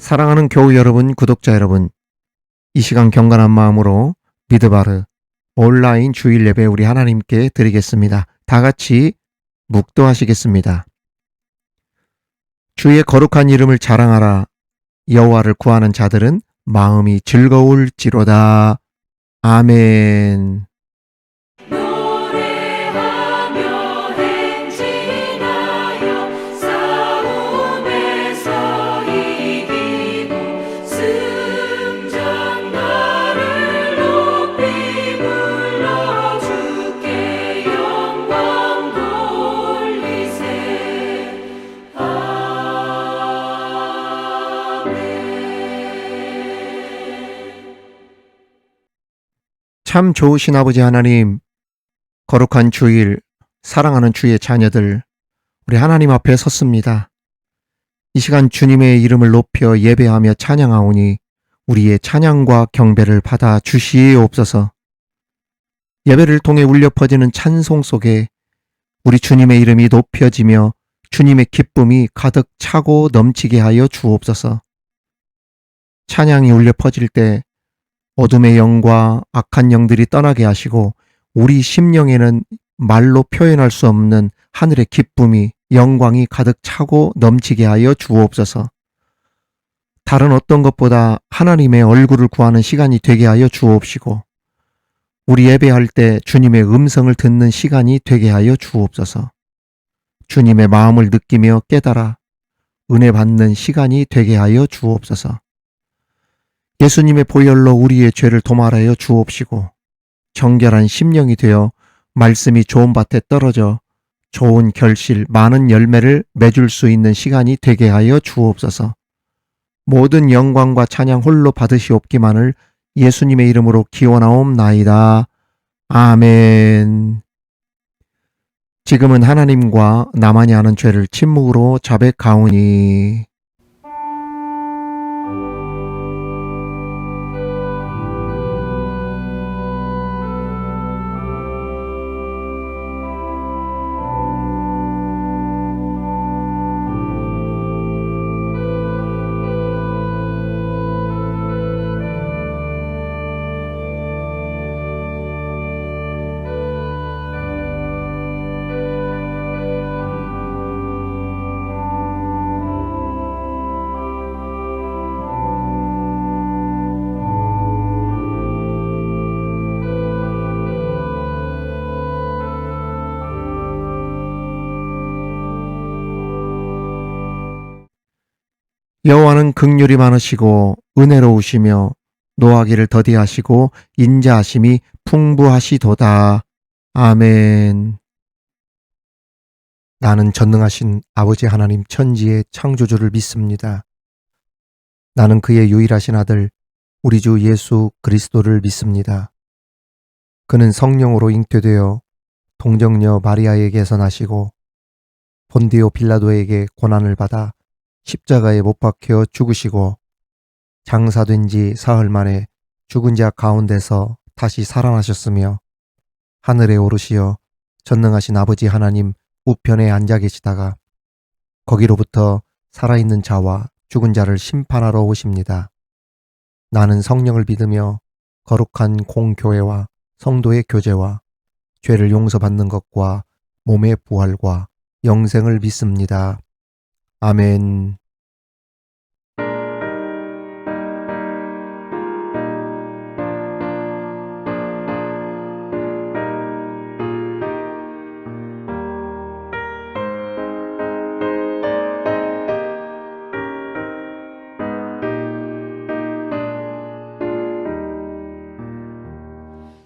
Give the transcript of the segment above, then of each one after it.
사랑하는 교우 여러분, 구독자 여러분, 이 시간 경건한 마음으로 미드바르 온라인 주일 예배 우리 하나님께 드리겠습니다. 다 같이 묵도하시겠습니다. 주의 거룩한 이름을 자랑하라. 여호와를 구하는 자들은 마음이 즐거울지로다. 아멘. 노래하며 행진하여 싸움에서 이기고 승전가를 높이 불러 주께 영광 돌리세. 아멘. 참 좋으신 아버지 하나님, 거룩한 주일, 사랑하는 주의 자녀들, 우리 하나님 앞에 섰습니다. 이 시간 주님의 이름을 높여 예배하며 찬양하오니 우리의 찬양과 경배를 받아 주시옵소서. 예배를 통해 울려 퍼지는 찬송 속에 우리 주님의 이름이 높여지며 주님의 기쁨이 가득 차고 넘치게 하여 주옵소서. 찬양이 울려 퍼질 때 어둠의 영과 악한 영들이 떠나게 하시고 우리 심령에는 말로 표현할 수 없는 하늘의 기쁨이, 영광이 가득 차고 넘치게 하여 주옵소서. 다른 어떤 것보다 하나님의 얼굴을 구하는 시간이 되게 하여 주옵시고 우리 예배할 때 주님의 음성을 듣는 시간이 되게 하여 주옵소서. 주님의 마음을 느끼며 깨달아 은혜 받는 시간이 되게 하여 주옵소서. 예수님의 보혈로 우리의 죄를 도말하여 주옵시고 정결한 심령이 되어 말씀이 좋은 밭에 떨어져 좋은 결실, 많은 열매를 맺을 수 있는 시간이 되게 하여 주옵소서. 모든 영광과 찬양 홀로 받으시옵기만을 예수님의 이름으로 기원하옵나이다. 아멘. 지금은 하나님과 나만이 아는 죄를 침묵으로 자백하오니. 여호와는 긍휼이 많으시고 은혜로우시며 노하기를 더디하시고 인자하심이 풍부하시도다. 아멘. 나는 전능하신 아버지 하나님 천지의 창조주를 믿습니다. 나는 그의 유일하신 아들 우리 주 예수 그리스도를 믿습니다. 그는 성령으로 잉태되어 동정녀 마리아에게서 나시고 본디오 빌라도에게 고난을 받아 십자가에 못 박혀 죽으시고 장사된 지 사흘 만에 죽은 자 가운데서 다시 살아나셨으며 하늘에 오르시어 전능하신 아버지 하나님 우편에 앉아 계시다가 거기로부터 살아있는 자와 죽은 자를 심판하러 오십니다. 나는 성령을 믿으며 거룩한 공교회와 성도의 교제와 죄를 용서받는 것과 몸의 부활과 영생을 믿습니다. 아멘.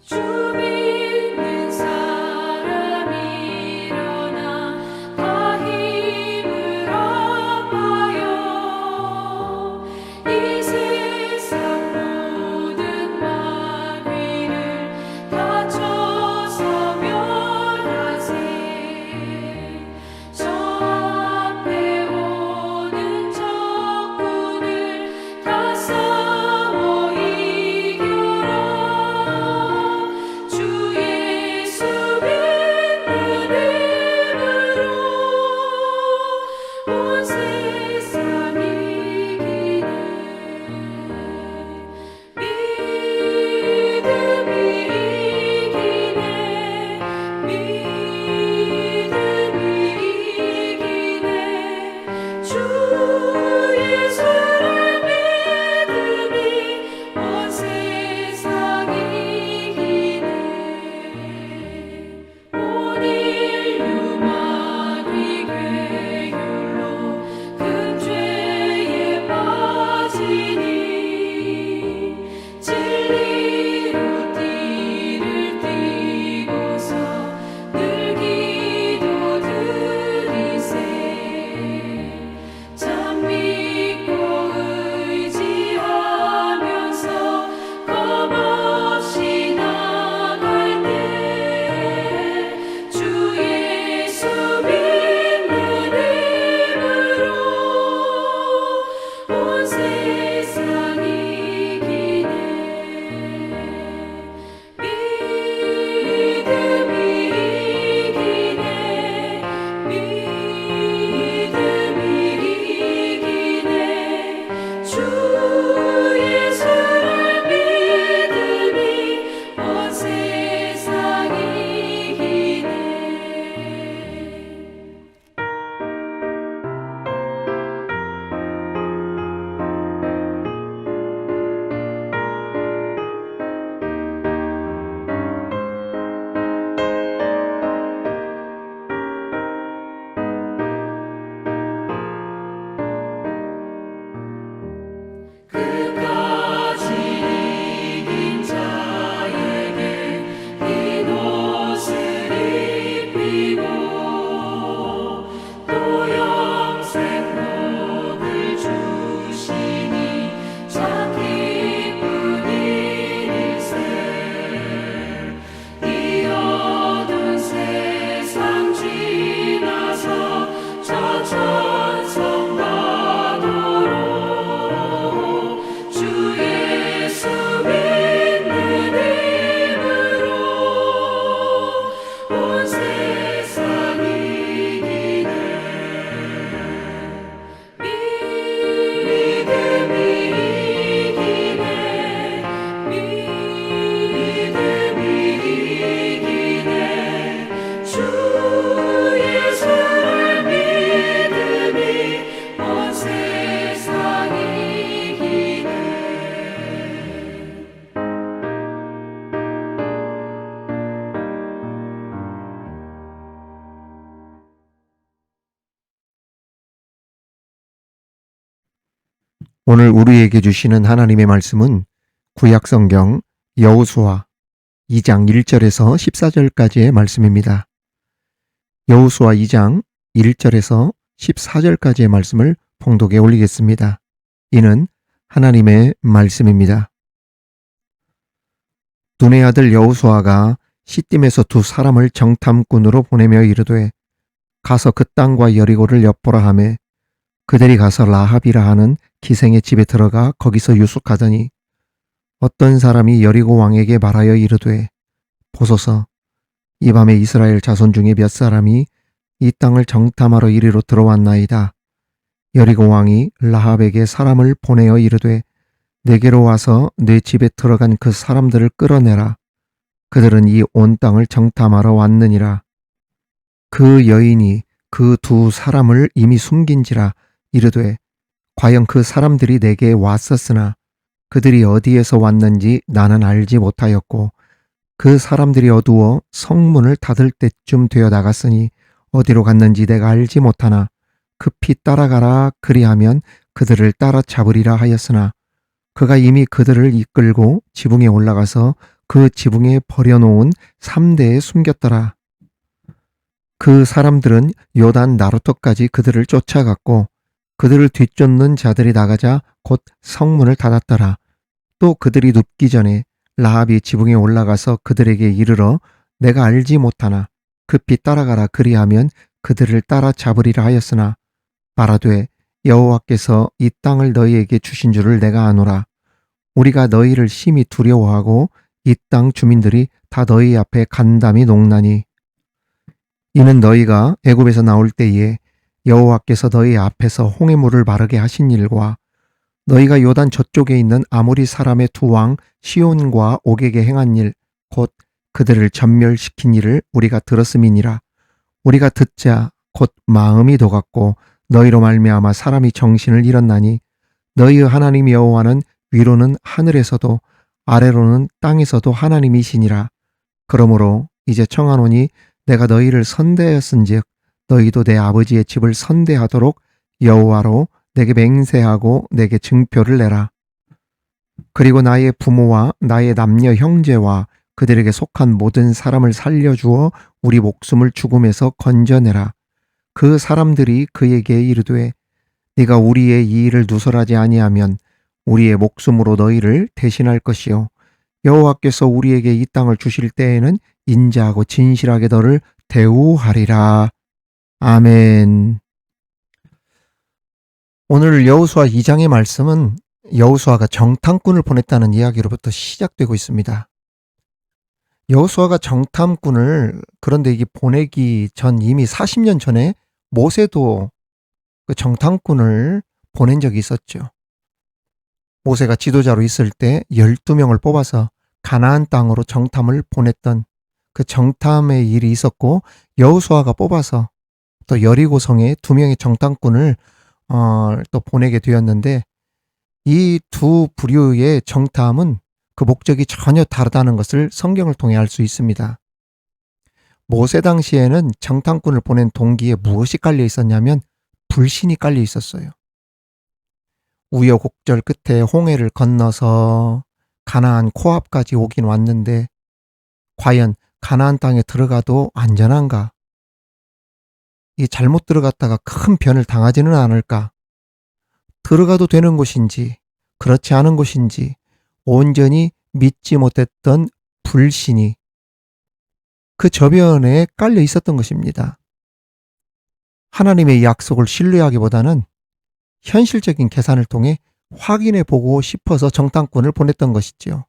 주 믿는 사람이 일어나 다 힘을 합하여 이 세상 모든 마귀를 다 쳐서 멸하세. 저 앞에 오는 적군을 다 싸워 이겨라. 주 오늘 우리에게 주시는 하나님의 말씀은 구약성경 여호수아 2장 1절에서 14절까지의 말씀입니다. 여호수아 2장 1절에서 14절까지의 말씀을 봉독에 올리겠습니다. 이는 하나님의 말씀입니다. 눈의 아들 여호수아가 시딤에서 두 사람을 정탐꾼으로 보내며 이르되 가서 그 땅과 여리고를 엿보라 하매 그들이 가서 라합이라 하는 기생의 집에 들어가 거기서 유숙하더니 어떤 사람이 여리고 왕에게 말하여 이르되 보소서 이 밤에 이스라엘 자손 중에 몇 사람이 이 땅을 정탐하러 이리로 들어왔나이다. 여리고 왕이 라합에게 사람을 보내어 이르되 내게로 와서 내 집에 들어간 그 사람들을 끌어내라. 그들은 이 온 땅을 정탐하러 왔느니라. 그 여인이 그 두 사람을 이미 숨긴지라 이르되 과연 그 사람들이 내게 왔었으나 그들이 어디에서 왔는지 나는 알지 못하였고 그 사람들이 어두워 성문을 닫을 때쯤 되어 나갔으니 어디로 갔는지 내가 알지 못하나 급히 따라가라 그리하면 그들을 따라잡으리라 하였으나 그가 이미 그들을 이끌고 지붕에 올라가서 그 지붕에 버려놓은 3대에 숨겼더라. 그 사람들은 요단 나루터까지 그들을 쫓아갔고 그들을 뒤쫓는 자들이 나가자 곧 성문을 닫았더라. 또 그들이 눕기 전에 라합이 지붕에 올라가서 그들에게 이르러 내가 알지 못하나 급히 따라가라 그리하면 그들을 따라잡으리라 하였으나 말하되 여호와께서 이 땅을 너희에게 주신 줄을 내가 아노라. 우리가 너희를 심히 두려워하고 이 땅 주민들이 다 너희 앞에 간담이 녹나니 이는 너희가 애굽에서 나올 때에 여호와께서 너희 앞에서 홍해물을 마르게 하신 일과 너희가 요단 저쪽에 있는 아모리 사람의 두 왕 시온과 옥에게 행한 일 곧 그들을 전멸시킨 일을 우리가 들었음이니라. 우리가 듣자 곧 마음이 녹았고 너희로 말미암아 사람이 정신을 잃었나니 너희의 하나님 여호와는 위로는 하늘에서도 아래로는 땅에서도 하나님이시니라. 그러므로 이제 청하노니 내가 너희를 선대하였은즉 너희도 내 아버지의 집을 선대하도록 여호와로 내게 맹세하고 내게 증표를 내라. 그리고 나의 부모와 나의 남녀 형제와 그들에게 속한 모든 사람을 살려주어 우리 목숨을 죽음에서 건져내라. 그 사람들이 그에게 이르되 네가 우리의 이 일을 누설하지 아니하면 우리의 목숨으로 너희를 대신할 것이요 여호와께서 우리에게 이 땅을 주실 때에는 인자하고 진실하게 너를 대우하리라. 아멘. 오늘 여호수아 2장의 말씀은 여호수아가 정탐꾼을 보냈다는 이야기로부터 시작되고 있습니다. 여호수아가 정탐꾼을 그런데 이게 보내기 전 이미 40년 전에 모세도 그 정탐꾼을 보낸 적이 있었죠. 모세가 지도자로 있을 때 12명을 뽑아서 가나안 땅으로 정탐을 보냈던 그 정탐의 일이 있었고 여호수아가 뽑아서 또 여리고성에 2명의 정탐꾼을 또 보내게 되었는데 이 두 부류의 정탐은 그 목적이 전혀 다르다는 것을 성경을 통해 알 수 있습니다. 모세 당시에는 정탐꾼을 보낸 동기에 무엇이 깔려 있었냐면 불신이 깔려 있었어요. 우여곡절 끝에 홍해를 건너서 가나안 코앞까지 오긴 왔는데 과연 가나안 땅에 들어가도 안전한가? 이 잘못 들어갔다가 큰 변을 당하지는 않을까? 들어가도 되는 곳인지 그렇지 않은 곳인지 온전히 믿지 못했던 불신이 그 저변에 깔려 있었던 것입니다. 하나님의 약속을 신뢰하기보다는 현실적인 계산을 통해 확인해 보고 싶어서 정탐꾼을 보냈던 것이지요.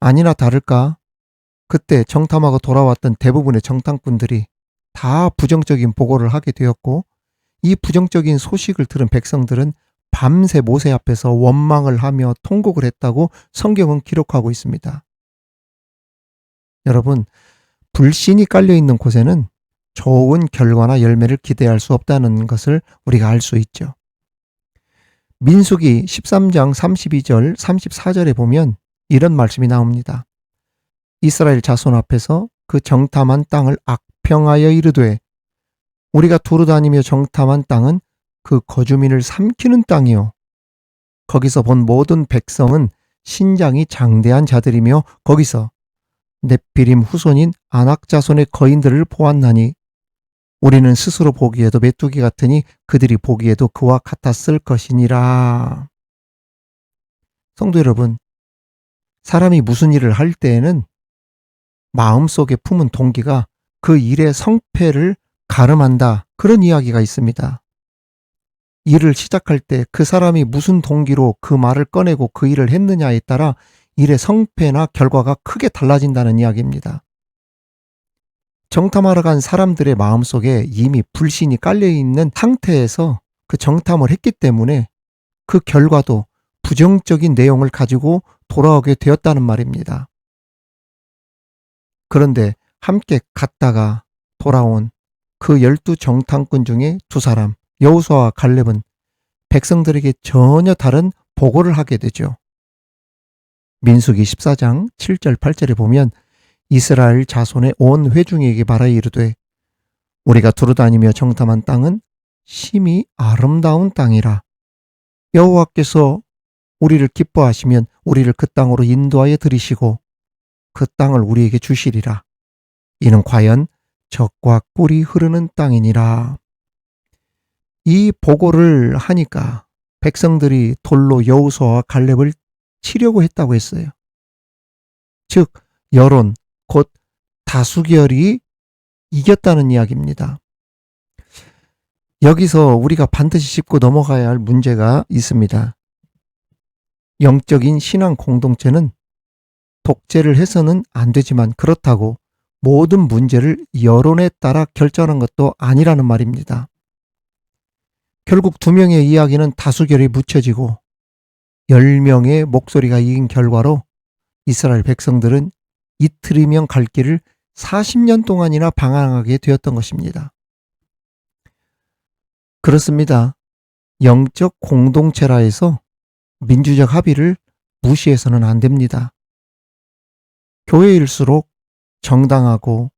아니나 다를까 그때 정탐하고 돌아왔던 대부분의 정탐꾼들이 다 부정적인 보고를 하게 되었고 이 부정적인 소식을 들은 백성들은 밤새 모세 앞에서 원망을 하며 통곡을 했다고 성경은 기록하고 있습니다. 여러분, 불신이 깔려있는 곳에는 좋은 결과나 열매를 기대할 수 없다는 것을 우리가 알 수 있죠. 민수기 13장 32절 34절에 보면 이런 말씀이 나옵니다. 이스라엘 자손 앞에서 그 정탐한 땅을 악평하여 이르되 우리가 두루 다니며 정탐한 땅은 그 거주민을 삼키는 땅이요. 거기서 본 모든 백성은 신장이 장대한 자들이며 거기서 넷비림 후손인 아낙 자손의 거인들을 보았나니 우리는 스스로 보기에도 메뚜기 같으니 그들이 보기에도 그와 같았을 것이니라. 성도 여러분, 사람이 무슨 일을 할 때에는 마음속에 품은 동기가 그 일의 성패를 가름한다. 그런 이야기가 있습니다. 일을 시작할 때 그 사람이 무슨 동기로 그 말을 꺼내고 그 일을 했느냐에 따라 일의 성패나 결과가 크게 달라진다는 이야기입니다. 정탐하러 간 사람들의 마음속에 이미 불신이 깔려있는 상태에서 그 정탐을 했기 때문에 그 결과도 부정적인 내용을 가지고 돌아오게 되었다는 말입니다. 그런데 함께 갔다가 돌아온 그 12 정탐꾼 중에 2사람, 여호수아와 갈렙은 백성들에게 전혀 다른 보고를 하게 되죠. 민수기 14장 7절 8절에 보면 이스라엘 자손의 온 회중에게 말하여 이르되 우리가 두루다니며 정탐한 땅은 심히 아름다운 땅이라. 여호와께서 우리를 기뻐하시면 우리를 그 땅으로 인도하여 들이시고 그 땅을 우리에게 주시리라. 이는 과연 젖과 꿀이 흐르는 땅이니라. 이 보고를 하니까 백성들이 돌로 여호수아와 갈렙을 치려고 했다고 했어요. 즉 여론, 곧 다수결이 이겼다는 이야기입니다. 여기서 우리가 반드시 짚고 넘어가야 할 문제가 있습니다. 영적인 신앙 공동체는 독재를 해서는 안 되지만 그렇다고 모든 문제를 여론에 따라 결정하는 것도 아니라는 말입니다. 결국 2명의 이야기는 다수결이 묻혀지고 10명의 목소리가 이긴 결과로 이스라엘 백성들은 이틀이면 갈 길을 40년 동안이나 방황하게 되었던 것입니다. 그렇습니다. 영적 공동체라 해서 민주적 합의를 무시해서는 안 됩니다. 교회일수록 정당하고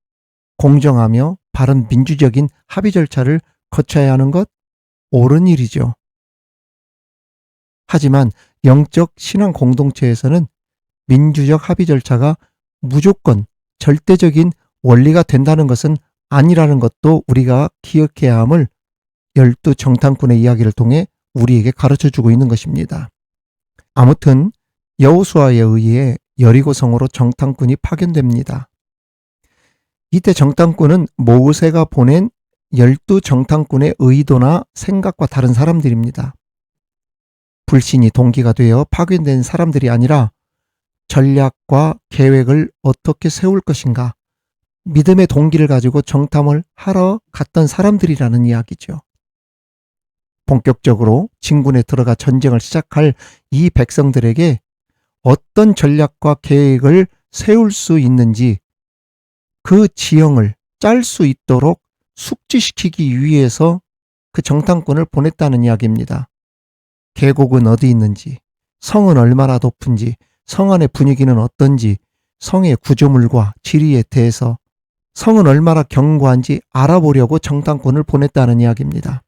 공정하며 바른 민주적인 합의 절차를 거쳐야 하는 것 옳은 일이죠. 하지만 영적 신앙 공동체에서는 민주적 합의 절차가 무조건 절대적인 원리가 된다는 것은 아니라는 것도 우리가 기억해야 함을 12 정탐꾼의 이야기를 통해 우리에게 가르쳐주고 있는 것입니다. 아무튼 여호수아에 의해 여리고성으로 정탐꾼이 파견됩니다. 이때 정탐꾼은 모세가 보낸 12 정탐꾼의 의도나 생각과 다른 사람들입니다. 불신이 동기가 되어 파견된 사람들이 아니라 전략과 계획을 어떻게 세울 것인가, 믿음의 동기를 가지고 정탐을 하러 갔던 사람들이라는 이야기죠. 본격적으로 진군에 들어가 전쟁을 시작할 이 백성들에게 어떤 전략과 계획을 세울 수 있는지 그 지형을 짤 수 있도록 숙지시키기 위해서 그 정탐꾼을 보냈다는 이야기입니다. 계곡은 어디 있는지, 성은 얼마나 높은지, 성 안의 분위기는 어떤지, 성의 구조물과 지리에 대해서 성은 얼마나 견고한지 알아보려고 정탐꾼을 보냈다는 이야기입니다.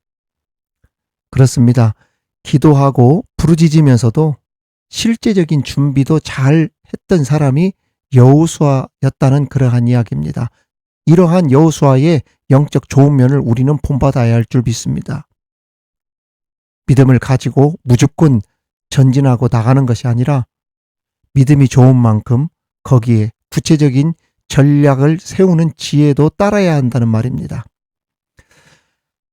그렇습니다. 기도하고 부르짖으면서도 실제적인 준비도 잘 했던 사람이 여호수아였다는 그러한 이야기입니다. 이러한 여호수아의 영적 좋은 면을 우리는 본받아야 할 줄 믿습니다. 믿음을 가지고 무조건 전진하고 나가는 것이 아니라 믿음이 좋은 만큼 거기에 구체적인 전략을 세우는 지혜도 따라야 한다는 말입니다.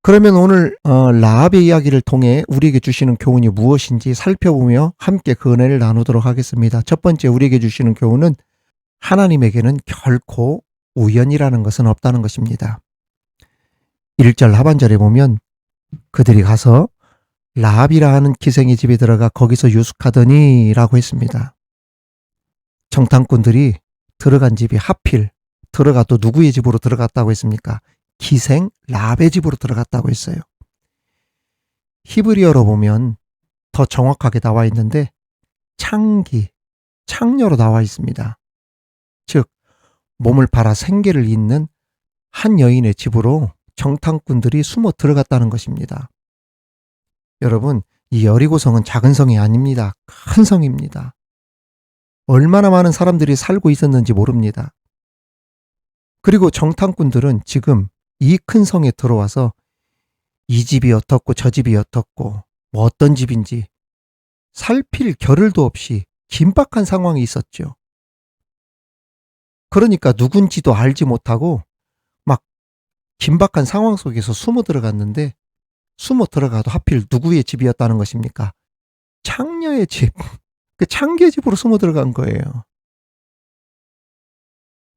그러면 오늘 라합의 이야기를 통해 우리에게 주시는 교훈이 무엇인지 살펴보며 함께 그 은혜를 나누도록 하겠습니다. 첫 번째 우리에게 주시는 교훈은 하나님에게는 결코 우연이라는 것은 없다는 것입니다. 1절 하반절에 보면 그들이 가서 라합이라 하는 기생의 집에 들어가 거기서 유숙하더니 라고 했습니다. 정탐꾼들이 들어간 집이 하필 들어가도 누구의 집으로 들어갔다고 했습니까? 기생 라합의 집으로 들어갔다고 했어요. 히브리어로 보면 더 정확하게 나와 있는데 창녀로 나와 있습니다. 즉 몸을 팔아 생계를 잇는 한 여인의 집으로 정탐꾼들이 숨어 들어갔다는 것입니다. 여러분, 이 여리고성은 작은 성이 아닙니다. 큰 성입니다. 얼마나 많은 사람들이 살고 있었는지 모릅니다. 그리고 정탐꾼들은 지금 이 큰 성에 들어와서 이 집이 어떻고 저 집이 어떻고 뭐 어떤 집인지 살필 겨를도 없이 긴박한 상황이 있었죠. 그러니까 누군지도 알지 못하고 막 긴박한 상황 속에서 숨어 들어갔는데, 숨어 들어가도 하필 누구의 집이었다는 것입니까? 창녀의 집. 그 창기의 집으로 숨어 들어간 거예요.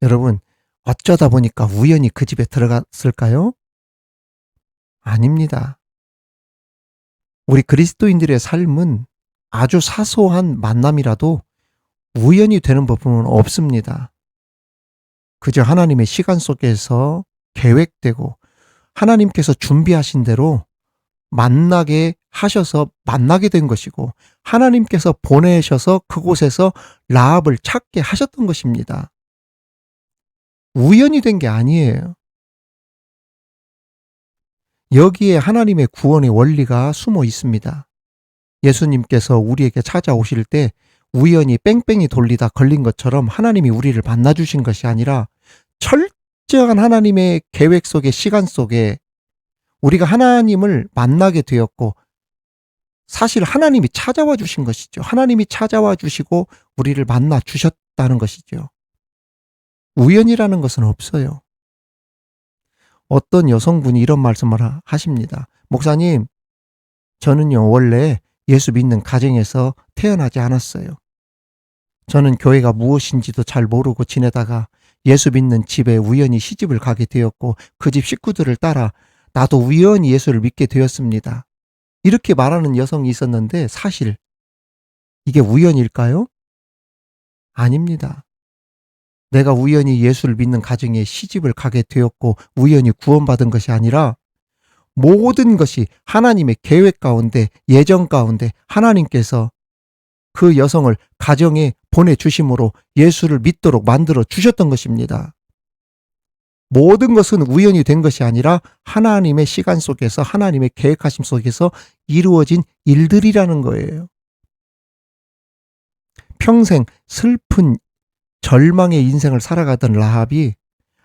여러분, 어쩌다 보니까 우연히 그 집에 들어갔을까요? 아닙니다. 우리 그리스도인들의 삶은 아주 사소한 만남이라도 우연히 되는 부분은 없습니다. 그저 하나님의 시간 속에서 계획되고 하나님께서 준비하신 대로 만나게 하셔서 만나게 된 것이고, 하나님께서 보내셔서 그곳에서 라합을 찾게 하셨던 것입니다. 우연히 된 게 아니에요. 여기에 하나님의 구원의 원리가 숨어 있습니다. 예수님께서 우리에게 찾아오실 때 우연히 뺑뺑이 돌리다 걸린 것처럼 하나님이 우리를 만나주신 것이 아니라 철저한 하나님의 계획 속에, 시간 속에 우리가 하나님을 만나게 되었고, 사실 하나님이 찾아와 주신 것이죠. 하나님이 찾아와 주시고 우리를 만나 주셨다는 것이죠. 우연이라는 것은 없어요. 어떤 여성분이 이런 말씀을 하십니다. 목사님, 저는요 원래 예수 믿는 가정에서 태어나지 않았어요. 저는 교회가 무엇인지도 잘 모르고 지내다가 예수 믿는 집에 우연히 시집을 가게 되었고, 그 집 식구들을 따라 나도 우연히 예수를 믿게 되었습니다. 이렇게 말하는 여성이 있었는데, 사실 이게 우연일까요? 아닙니다. 내가 우연히 예수를 믿는 가정에 시집을 가게 되었고 우연히 구원받은 것이 아니라, 모든 것이 하나님의 계획 가운데, 예정 가운데 하나님께서 그 여성을 가정에 보내주심으로 예수를 믿도록 만들어 주셨던 것입니다. 모든 것은 우연히 된 것이 아니라 하나님의 시간 속에서, 하나님의 계획하심 속에서 이루어진 일들이라는 거예요. 평생 슬픈 절망의 인생을 살아가던 라합이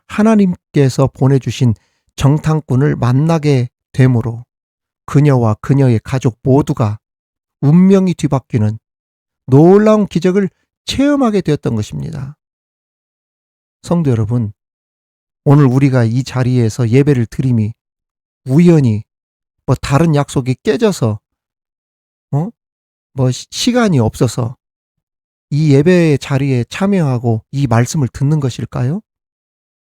하나님께서 보내주신 정탐꾼을 만나게 되므로 그녀와 그녀의 가족 모두가 운명이 뒤바뀌는 놀라운 기적을 체험하게 되었던 것입니다. 성도 여러분, 오늘 우리가 이 자리에서 예배를 드림이 우연히 뭐 다른 약속이 깨져서 시간이 없어서 이 예배의 자리에 참여하고 이 말씀을 듣는 것일까요?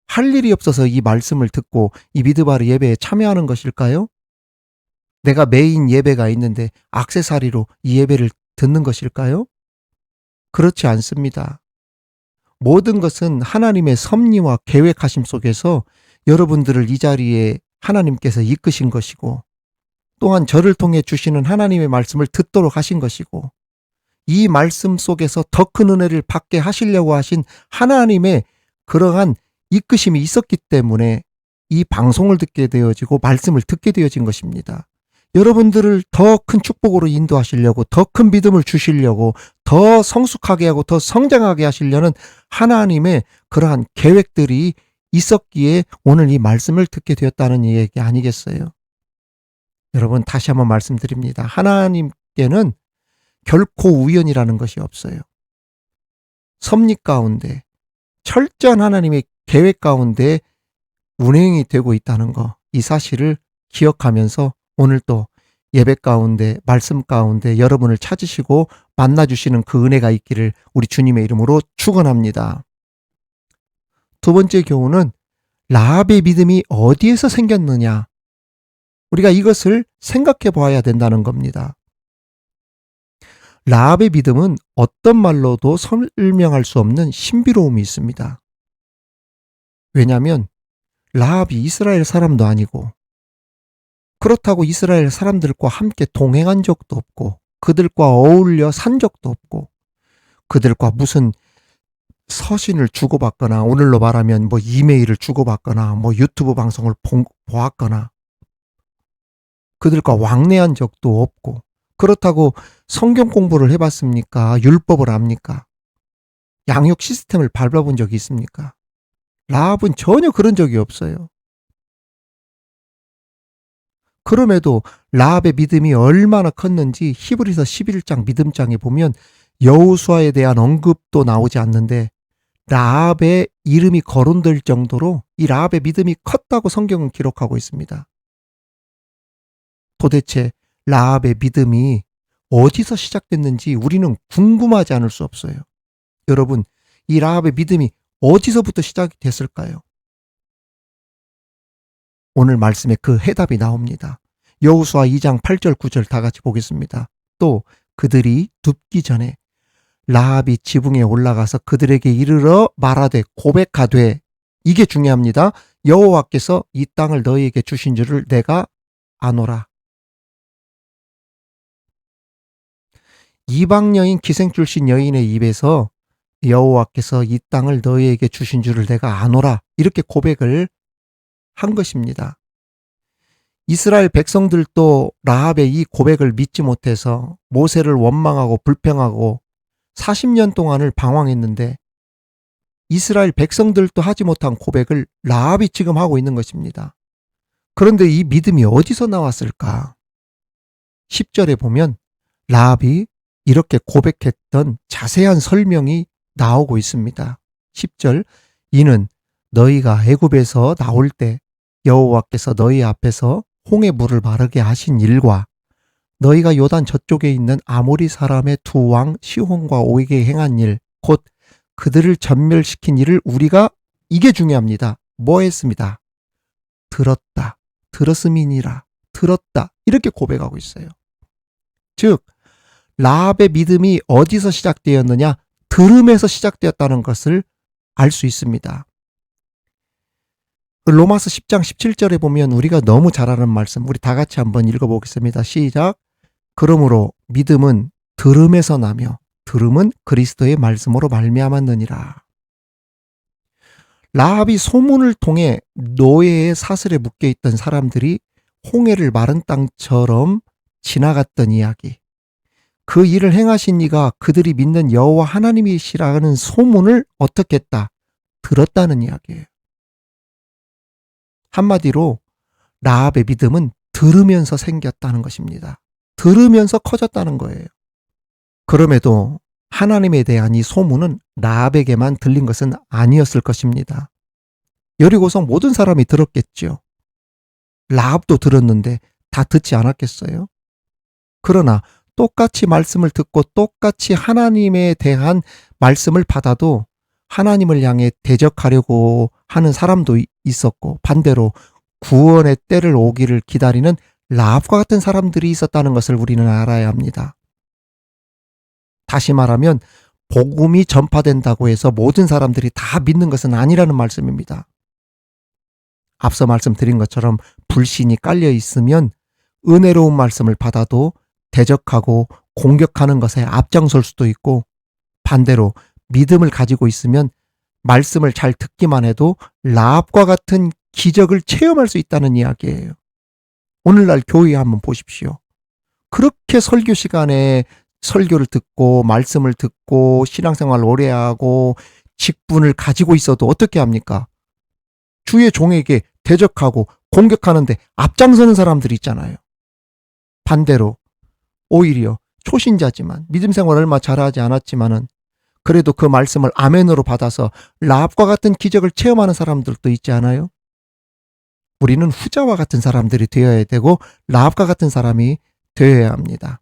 할 일이 없어서 이 말씀을 듣고 이 미드바르 예배에 참여하는 것일까요? 내가 메인 예배가 있는데 액세서리로 이 예배를 듣는 것일까요? 그렇지 않습니다. 모든 것은 하나님의 섭리와 계획하심 속에서 여러분들을 이 자리에 하나님께서 이끄신 것이고, 또한 저를 통해 주시는 하나님의 말씀을 듣도록 하신 것이고, 이 말씀 속에서 더 큰 은혜를 받게 하시려고 하신 하나님의 그러한 이끄심이 있었기 때문에 이 방송을 듣게 되어지고 말씀을 듣게 되어진 것입니다. 여러분들을 더 큰 축복으로 인도하시려고, 더 큰 믿음을 주시려고, 더 성숙하게 하고 더 성장하게 하시려는 하나님의 그러한 계획들이 있었기에 오늘 이 말씀을 듣게 되었다는 얘기 아니겠어요? 여러분, 다시 한번 말씀드립니다. 하나님께는 결코 우연이라는 것이 없어요. 섭리 가운데, 철저한 하나님의 계획 가운데 운행이 되고 있다는 거, 이 사실을 기억하면서 오늘 또 예배 가운데, 말씀 가운데 여러분을 찾으시고 만나주시는 그 은혜가 있기를 우리 주님의 이름으로 축원합니다. 두 번째 교훈은 라합의 믿음이 어디에서 생겼느냐, 우리가 이것을 생각해 보아야 된다는 겁니다. 라합의 믿음은 어떤 말로도 설명할 수 없는 신비로움이 있습니다. 왜냐하면 라합이 이스라엘 사람도 아니고, 그렇다고 이스라엘 사람들과 함께 동행한 적도 없고, 그들과 어울려 산 적도 없고, 그들과 무슨 서신을 주고받거나, 오늘로 말하면 뭐 이메일을 주고받거나, 뭐 유튜브 방송을 보았거나, 그들과 왕래한 적도 없고, 그렇다고 성경 공부를 해봤습니까? 율법을 압니까? 양육 시스템을 밟아본 적이 있습니까? 라합은 전혀 그런 적이 없어요. 그럼에도 라합의 믿음이 얼마나 컸는지 히브리서 11장 믿음장에 보면 여호수아에 대한 언급도 나오지 않는데 라합의 이름이 거론될 정도로 이 라합의 믿음이 컸다고 성경은 기록하고 있습니다. 도대체 라합의 믿음이 어디서 시작됐는지 우리는 궁금하지 않을 수 없어요. 여러분, 이 라합의 믿음이 어디서부터 시작이 됐을까요? 오늘 말씀에 그 해답이 나옵니다. 여호수아 2장 8절 9절 다 같이 보겠습니다. 또 그들이 눕기 전에 라합이 지붕에 올라가서 그들에게 이르러 말하되 고백하되, 이게 중요합니다. 여호와께서 이 땅을 너희에게 주신 줄을 내가 아노라. 이방 여인 기생 출신 여인의 입에서 여호와께서 이 땅을 너희에게 주신 줄을 내가 아노라, 이렇게 고백을 한 것입니다. 이스라엘 백성들도 라합의 이 고백을 믿지 못해서 모세를 원망하고 불평하고 40년 동안을 방황했는데 이스라엘 백성들도 하지 못한 고백을 라합이 지금 하고 있는 것입니다. 그런데 이 믿음이 어디서 나왔을까? 10절에 보면 라합이 이렇게 고백했던 자세한 설명이 나오고 있습니다. 10절, 이는 너희가 애굽에서 나올 때 여호와께서 너희 앞에서 홍해 물을 마르게 하신 일과 너희가 요단 저쪽에 있는 아모리 사람의 두 왕 시혼과 오에게 행한 일, 곧 그들을 전멸시킨 일을 우리가, 이게 중요합니다. 뭐 했습니다. 들었다. 들었음이니라. 들었다. 이렇게 고백하고 있어요. 즉 라합의 믿음이 어디서 시작되었느냐? 들음에서 시작되었다는 것을 알 수 있습니다. 로마서 10장 17절에 보면 우리가 너무 잘 아는 말씀, 우리 다 같이 한번 읽어보겠습니다. 시작. 그러므로 믿음은 들음에서 나며 들음은 그리스도의 말씀으로 말미암았느니라. 라합이 소문을 통해 노예의 사슬에 묶여있던 사람들이 홍해를 마른 땅처럼 지나갔던 이야기, 그 일을 행하신 이가 그들이 믿는 여호와 하나님이시라는 소문을 어떻게 했다? 들었다는 이야기예요. 한마디로 라합의 믿음은 들으면서 생겼다는 것입니다. 들으면서 커졌다는 거예요. 그럼에도 하나님에 대한 이 소문은 라합에게만 들린 것은 아니었을 것입니다. 여리고성 모든 사람이 들었겠죠. 라합도 들었는데 다 듣지 않았겠어요? 그러나 똑같이 말씀을 듣고 똑같이 하나님에 대한 말씀을 받아도 하나님을 향해 대적하려고 하는 사람도 있었고, 반대로 구원의 때를 오기를 기다리는 라합과 같은 사람들이 있었다는 것을 우리는 알아야 합니다. 다시 말하면 복음이 전파된다고 해서 모든 사람들이 다 믿는 것은 아니라는 말씀입니다. 앞서 말씀드린 것처럼 불신이 깔려 있으면 은혜로운 말씀을 받아도 대적하고 공격하는 것에 앞장설 수도 있고, 반대로 믿음을 가지고 있으면 말씀을 잘 듣기만 해도 라합과 같은 기적을 체험할 수 있다는 이야기예요. 오늘날 교회 한번 보십시오. 그렇게 설교 시간에 설교를 듣고 말씀을 듣고 신앙생활 오래 하고 직분을 가지고 있어도 어떻게 합니까? 주의 종에게 대적하고 공격하는데 앞장서는 사람들이 있잖아요. 반대로 오히려 초신자지만 믿음 생활 얼마 잘하지 않았지만은 그래도 그 말씀을 아멘으로 받아서 라합과 같은 기적을 체험하는 사람들도 있지 않아요? 우리는 후자와 같은 사람들이 되어야 되고 라합과 같은 사람이 되어야 합니다.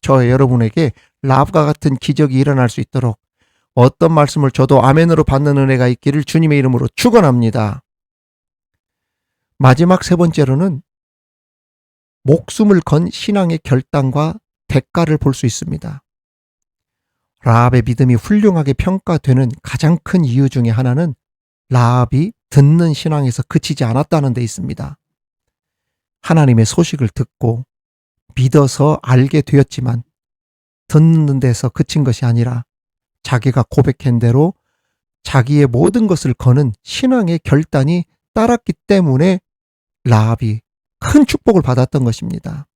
저 여러분에게 라합과 같은 기적이 일어날 수 있도록 어떤 말씀을 줘도 아멘으로 받는 은혜가 있기를 주님의 이름으로 축원합니다. 마지막 세 번째로는 목숨을 건 신앙의 결단과 대가를 볼 수 있습니다. 라합의 믿음이 훌륭하게 평가되는 가장 큰 이유 중에 하나는 라합이 듣는 신앙에서 그치지 않았다는 데 있습니다. 하나님의 소식을 듣고 믿어서 알게 되었지만 듣는 데서 그친 것이 아니라 자기가 고백한 대로 자기의 모든 것을 거는 신앙의 결단이 따랐기 때문에 라합이 큰 축복을 받았던 것입니다.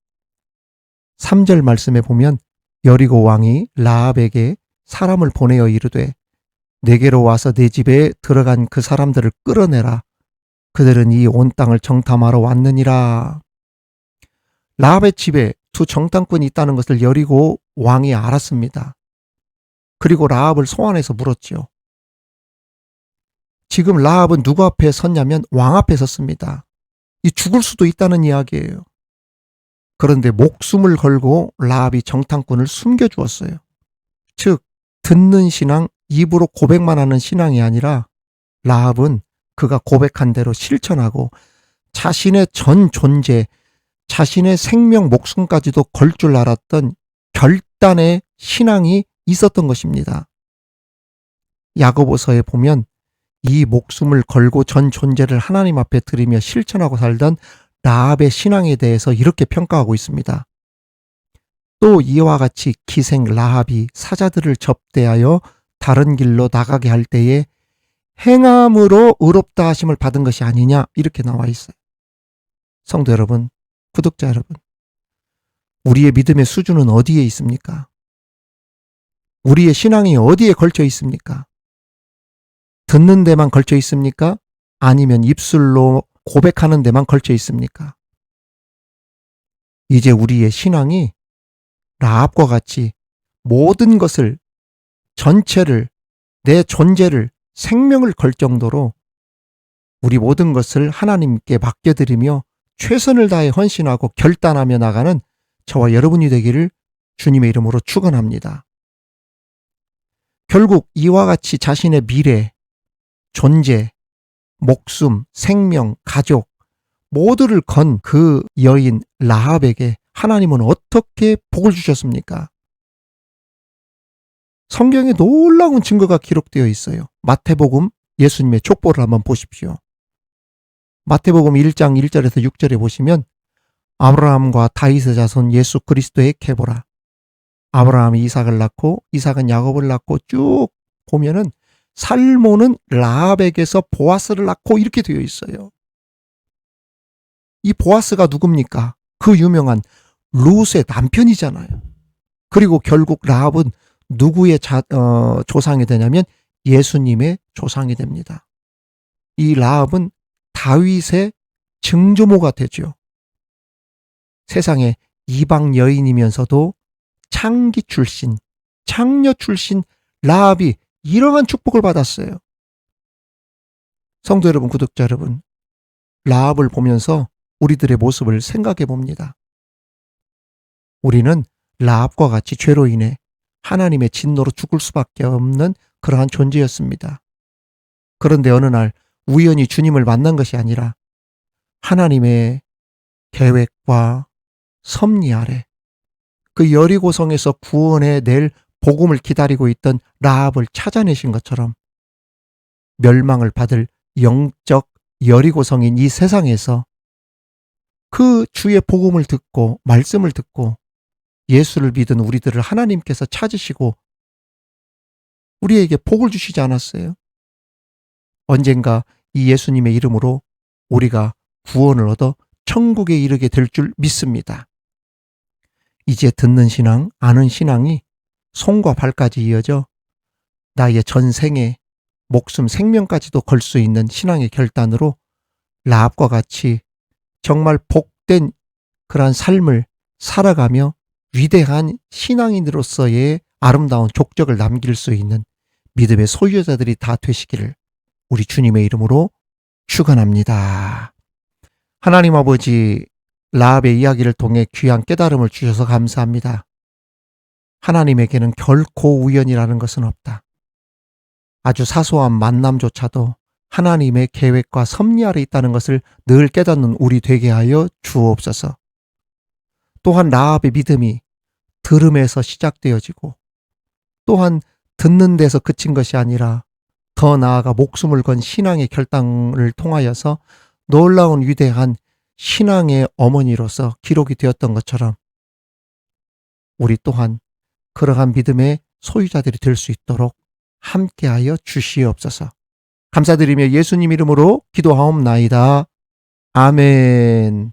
3절 말씀에 보면 여리고 왕이 라합에게 사람을 보내어 이르되 내게로 와서 내 집에 들어간 그 사람들을 끌어내라. 그들은 이 온 땅을 정탐하러 왔느니라. 라합의 집에 두 정탐꾼이 있다는 것을 여리고 왕이 알았습니다. 그리고 라합을 소환해서 물었지요. 지금 라합은 누구 앞에 섰냐면 왕 앞에 섰습니다. 이 죽을 수도 있다는 이야기예요. 그런데 목숨을 걸고 라합이 정탐꾼을 숨겨주었어요. 즉 듣는 신앙, 입으로 고백만 하는 신앙이 아니라 라합은 그가 고백한 대로 실천하고 자신의 전 존재, 자신의 생명 목숨까지도 걸 줄 알았던 결단의 신앙이 있었던 것입니다. 야고보서에 보면 이 목숨을 걸고 전 존재를 하나님 앞에 드리며 실천하고 살던 라합의 신앙에 대해서 이렇게 평가하고 있습니다. 또 이와 같이 기생 라합이 사자들을 접대하여 다른 길로 나가게 할 때에 행함으로 의롭다 하심을 받은 것이 아니냐 이렇게 나와 있어요. 성도 여러분, 구독자 여러분, 우리의 믿음의 수준은 어디에 있습니까? 우리의 신앙이 어디에 걸쳐 있습니까? 듣는 데만 걸쳐 있습니까? 아니면 입술로 고백하는 데만 걸쳐 있습니까? 이제 우리의 신앙이 라합과 같이 모든 것을, 전체를, 내 존재를, 생명을 걸 정도로 우리 모든 것을 하나님께 맡겨드리며 최선을 다해 헌신하고 결단하며 나가는 저와 여러분이 되기를 주님의 이름으로 축원합니다. 결국 이와 같이 자신의 미래, 존재, 목숨, 생명, 가족 모두를 건 그 여인 라합에게 하나님은 어떻게 복을 주셨습니까? 성경에 놀라운 증거가 기록되어 있어요. 마태복음 예수님의 족보를 한번 보십시오. 마태복음 1장 1절에서 6절에 보시면 아브라함과 다윗의 자손 예수 그리스도의 계보라. 아브라함이 이삭을 낳고 이삭은 야곱을 낳고 쭉 보면은 살모는 라합에게서 보아스를 낳고 이렇게 되어 있어요. 이 보아스가 누굽니까? 그 유명한 룻의 남편이잖아요. 그리고 결국 라합은 누구의 조상이 되냐면 예수님의 조상이 됩니다. 이 라합은 다윗의 증조모가 되죠. 세상에 이방 여인이면서도 창기 출신, 창녀 출신 라합이 이러한 축복을 받았어요. 성도 여러분, 구독자 여러분, 라합을 보면서 우리들의 모습을 생각해 봅니다. 우리는 라합과 같이 죄로 인해 하나님의 진노로 죽을 수밖에 없는 그러한 존재였습니다. 그런데 어느 날 우연히 주님을 만난 것이 아니라 하나님의 계획과 섭리 아래 그 여리고성에서 구원해 낼 복음을 기다리고 있던 라합을 찾아내신 것처럼 멸망을 받을 영적 여리고성인 이 세상에서 그 주의 복음을 듣고 말씀을 듣고 예수를 믿은 우리들을 하나님께서 찾으시고 우리에게 복을 주시지 않았어요? 언젠가 이 예수님의 이름으로 우리가 구원을 얻어 천국에 이르게 될 줄 믿습니다. 이제 듣는 신앙, 아는 신앙이 손과 발까지 이어져 나의 전생에 목숨, 생명까지도 걸 수 있는 신앙의 결단으로 라합과 같이 정말 복된 그러한 삶을 살아가며 위대한 신앙인으로서의 아름다운 족적을 남길 수 있는 믿음의 소유자들이 다 되시기를 우리 주님의 이름으로 축원합니다. 하나님 아버지, 라합의 이야기를 통해 귀한 깨달음을 주셔서 감사합니다. 하나님에게는 결코 우연이라는 것은 없다. 아주 사소한 만남조차도 하나님의 계획과 섭리 아래 있다는 것을 늘 깨닫는 우리 되게 하여 주옵소서. 또한 라합의 믿음이 들음에서 시작되어지고 또한 듣는 데서 그친 것이 아니라 더 나아가 목숨을 건 신앙의 결단을 통하여서 놀라운 위대한 신앙의 어머니로서 기록이 되었던 것처럼 우리 또한 그러한 믿음의 소유자들이 될 수 있도록 함께하여 주시옵소서. 감사드리며 예수님 이름으로 기도하옵나이다. 아멘.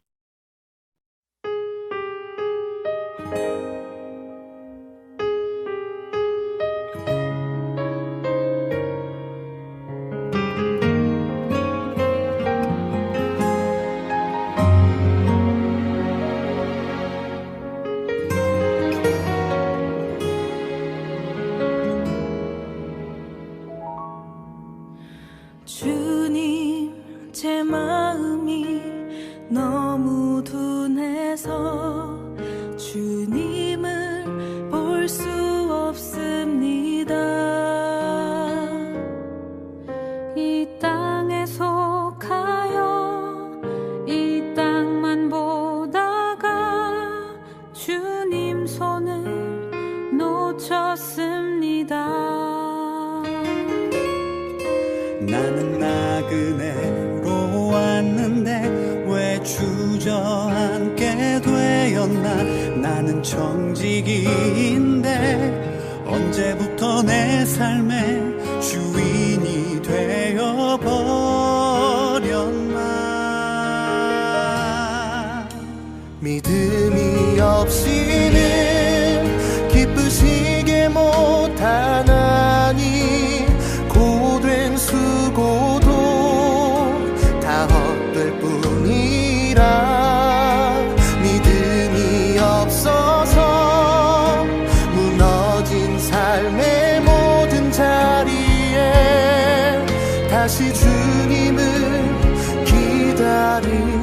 주님, 제 마음이 너무 둔해서 주님을 볼 수 없습니다. 이 땅에 속하여 이 땅만 보다가 주님 손을 놓쳤습니다. 나는 나그네로 왔는데 왜 주저앉게 되었나. 나는 청지기인데 언제부터 내 삶의 주인이 되어버렸나. 믿음이 없이는 기쁘시게 못하나니 고된 수고도 다 헛될 뿐이라. 믿음이 없어서 무너진 삶의 모든 자리에 다시 주님을 기다립니다.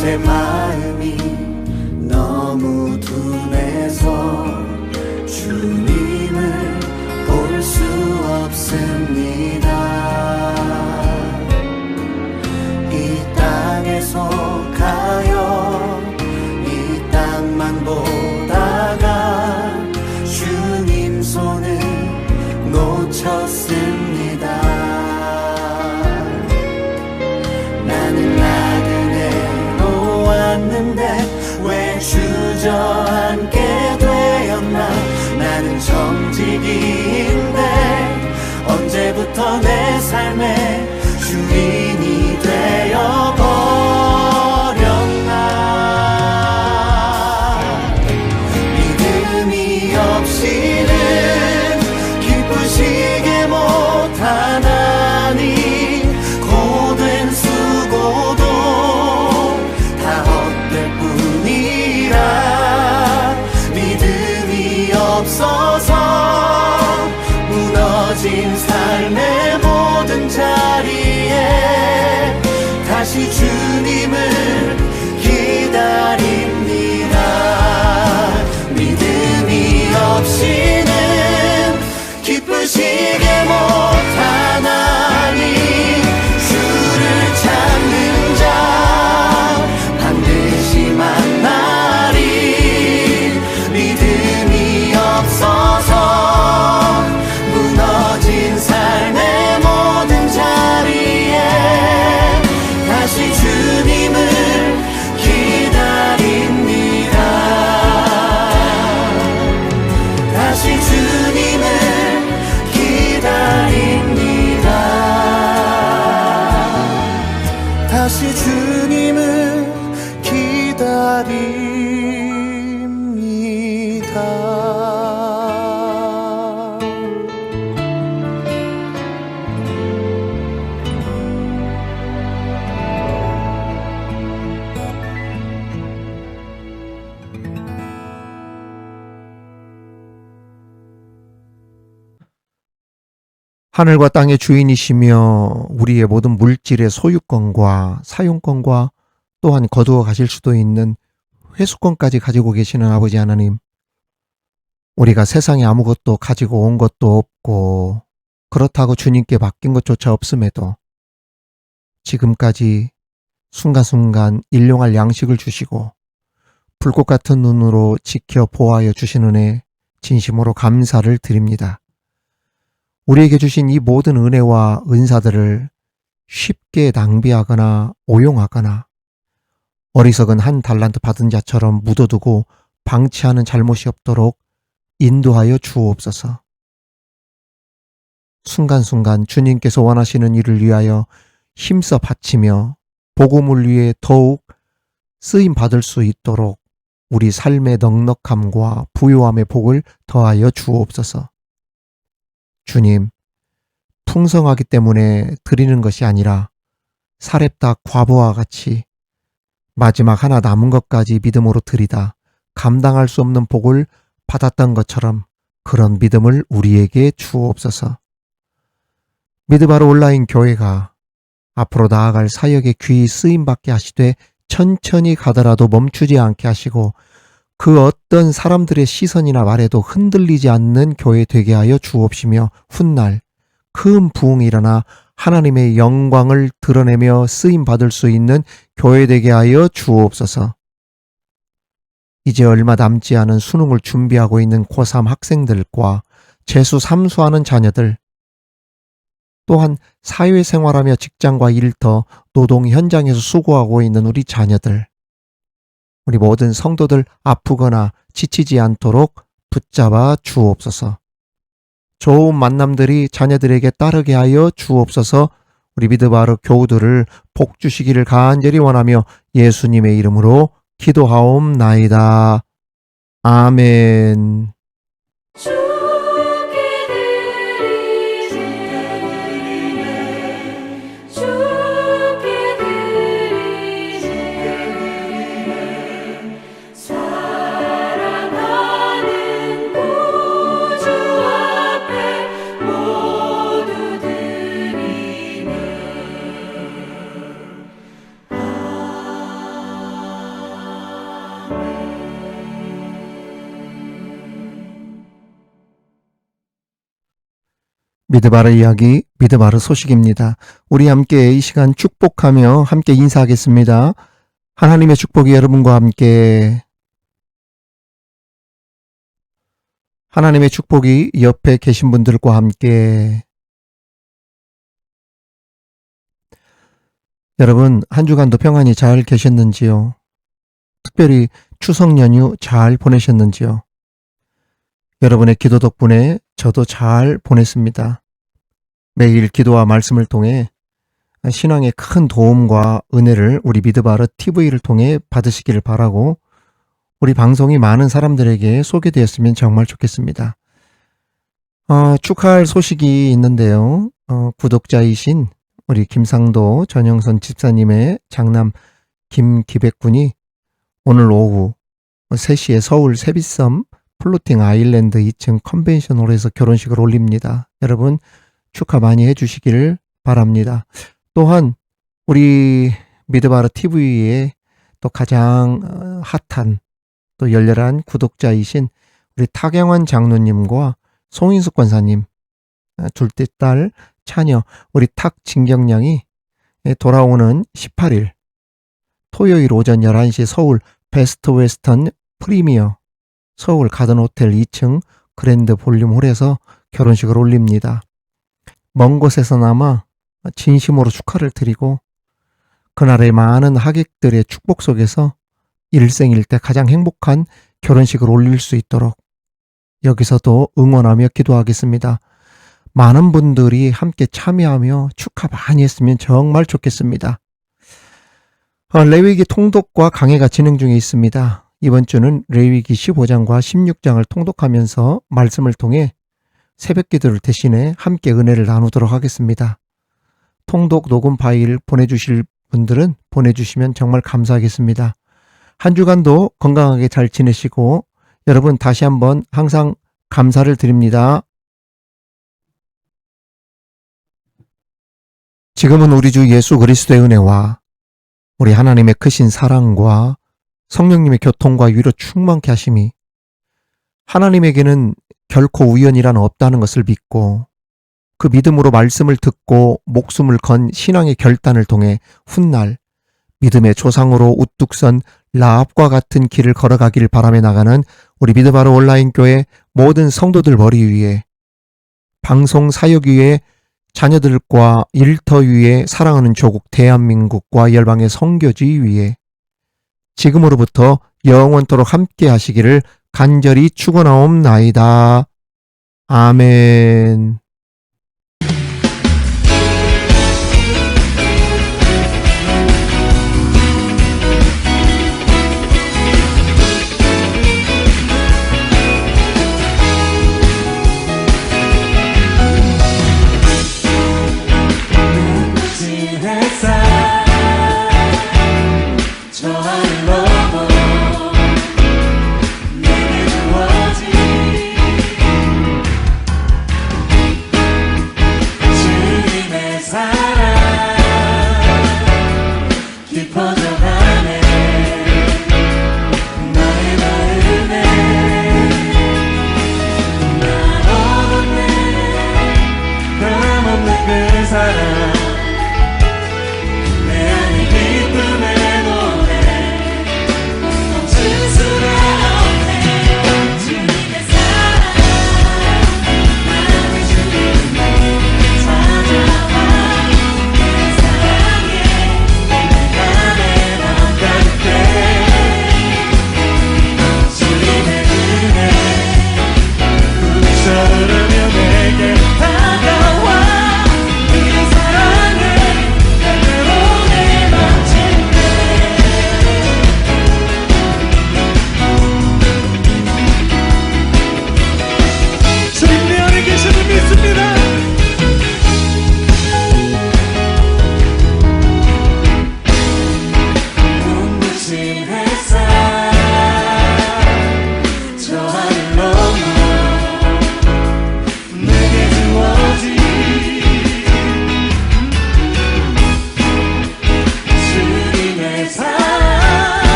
제 마음이 너무 둔해서 주님을 볼 수 없습니다. 이 땅에 속하여 이 땅만 보다가 주님 손을 놓쳤습니다. 나는 나그네로 왔는데 왜 주저앉게 되었나. 나는 청지기인데 언제부터 내 삶의 주인이 되어버렸나. 믿음이 없이는 기쁘시게 못하나니 고된 수고도 다 헛될 뿐이라. 믿음이 없어서 무너진 삶의 모든 자리에 다시 주님을 기다립니다. 믿음이 없이는 기쁘시게 못하나니 주를 찾는 자 반드시 만나리. 믿음이 없어서 무너진 삶의 모든 자리에 다시 주님을 기다립니다. 다시 주님을 기다립니다. 다시 주님을 기다립니다. 하늘과 땅의 주인이시며 우리의 모든 물질의 소유권과 사용권과 또한 거두어 가실 수도 있는 회수권까지 가지고 계시는 아버지 하나님, 우리가 세상에 아무것도 가지고 온 것도 없고 그렇다고 주님께 맡긴 것조차 없음에도 지금까지 순간순간 일용할 양식을 주시고 불꽃 같은 눈으로 지켜 보호하여 주신 은혜 진심으로 감사를 드립니다. 우리에게 주신 이 모든 은혜와 은사들을 쉽게 낭비하거나 오용하거나 어리석은 한 달란트 받은 자처럼 묻어두고 방치하는 잘못이 없도록 인도하여 주옵소서. 순간순간 주님께서 원하시는 일을 위하여 힘써 바치며 복음을 위해 더욱 쓰임 받을 수 있도록 우리 삶의 넉넉함과 부요함의 복을 더하여 주옵소서. 주님, 풍성하기 때문에 드리는 것이 아니라 사렙다 과부와 같이 마지막 하나 남은 것까지 믿음으로 드리다 감당할 수 없는 복을 받았던 것처럼 그런 믿음을 우리에게 주옵소서. 미드바르 온라인 교회가 앞으로 나아갈 사역에 귀히 쓰임받게 하시되 천천히 가더라도 멈추지 않게 하시고 그 어떤 사람들의 시선이나 말에도 흔들리지 않는 교회 되게 하여 주옵시며 훗날 큰 부흥이 일어나 하나님의 영광을 드러내며 쓰임받을 수 있는 교회 되게 하여 주옵소서. 이제 얼마 남지 않은 수능을 준비하고 있는 고3 학생들과 재수 삼수하는 자녀들, 또한 사회생활하며 직장과 일터, 노동 현장에서 수고하고 있는 우리 자녀들, 우리 모든 성도들 아프거나 지치지 않도록 붙잡아 주옵소서. 좋은 만남들이 자녀들에게 따르게 하여 주옵소서. 우리 미드바르 교우들을 복 주시기를 간절히 원하며 예수님의 이름으로 기도하옵나이다. 아멘. 미드바르 이야기, 미드바르 소식입니다. 우리 함께 이 시간 축복하며 함께 인사하겠습니다. 하나님의 축복이 여러분과 함께, 하나님의 축복이 옆에 계신 분들과 함께. 여러분, 한 주간도 평안히 잘 계셨는지요? 특별히 추석 연휴 잘 보내셨는지요? 여러분의 기도 덕분에 저도 잘 보냈습니다. 매일 기도와 말씀을 통해 신앙에 큰 도움과 은혜를 우리 미드바르 TV를 통해 받으시기를 바라고 우리 방송이 많은 사람들에게 소개되었으면 정말 좋겠습니다. 축하할 소식이 있는데요. 구독자이신 우리 김상도 전영선 집사님의 장남 김기백 군이 오늘 오후 3시에 서울 세비섬 플로팅 아일랜드 2층 컨벤션홀에서 결혼식을 올립니다. 여러분 축하 많이 해주시기를 바랍니다. 또한 우리 미드바르 TV의 또 가장 핫한 또 열렬한 구독자이신 우리 탁영환 장로님과 송인숙 권사님, 둘째 딸 차녀 우리 탁진경양이 돌아오는 18일 토요일 오전 11시 서울 베스트 웨스턴 프리미어 서울 가든호텔 2층 그랜드 볼륨홀에서 결혼식을 올립니다. 먼 곳에서나마 진심으로 축하를 드리고 그날의 많은 하객들의 축복 속에서 일생일대 가장 행복한 결혼식을 올릴 수 있도록 여기서도 응원하며 기도하겠습니다. 많은 분들이 함께 참여하며 축하 많이 했으면 정말 좋겠습니다. 레위기 통독과 강해가 진행 중에 있습니다. 이번 주는 레위기 15장과 16장을 통독하면서 말씀을 통해 새벽 기도를 대신해 함께 은혜를 나누도록 하겠습니다. 통독 녹음 파일 보내주실 분들은 보내주시면 정말 감사하겠습니다. 한 주간도 건강하게 잘 지내시고 여러분 다시 한번 항상 감사를 드립니다. 지금은 우리 주 예수 그리스도의 은혜와 우리 하나님의 크신 사랑과 성령님의 교통과 위로 충만케 하심이 하나님에게는 결코 우연이란 없다는 것을 믿고 그 믿음으로 말씀을 듣고 목숨을 건 신앙의 결단을 통해 훗날 믿음의 조상으로 우뚝 선 라합과 같은 길을 걸어가길 바라며 나가는 우리 미드바르 온라인 교회 모든 성도들 머리 위에 방송 사역 위에 자녀들과 일터 위에 사랑하는 조국 대한민국과 열방의 선교지 위에 지금으로부터 영원토록 함께 하시기를 간절히 축원하옵나이다. 아멘. 저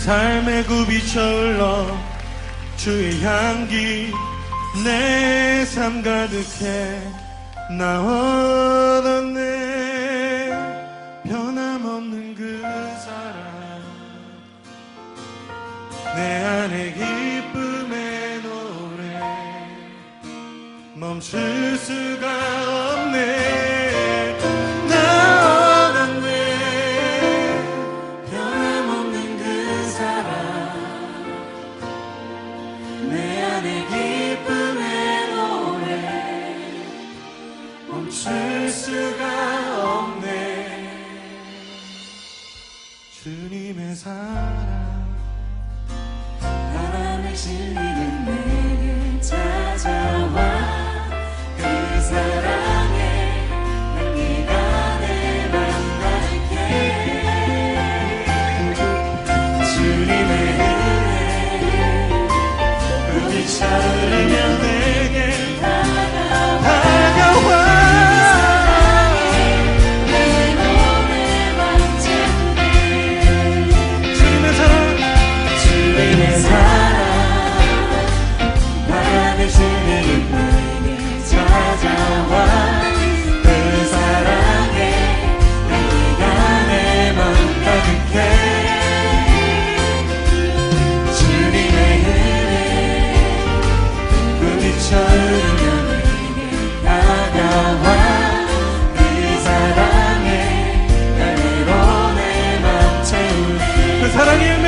삶의 굽이 차올러 주의 향기 내 삶 가득해 나 얻었네 변함없는 그 사랑 내 안에 기쁨의 노래 멈출 수가 없네 나 얻었네 변함없는 그 사랑 내 안에 기쁨의 노래 멈출 수가 없네 주님의 사랑 바람에 실리는 내게 찾아와 그 사랑에 향기가 내 맘 가득해 주님의 은혜 불이 차오르면 내게 다가와 다가와 내 몸에 만져내 주님의 사랑 주님의 사랑 바람에 실리는 내게 찾아와 그 사랑에 향기가 내 맘 가득해 주님의 은혜 불이 차오르면 내게 다가와 그 사랑에 날로 내 맘 채우네 그 사랑의 열매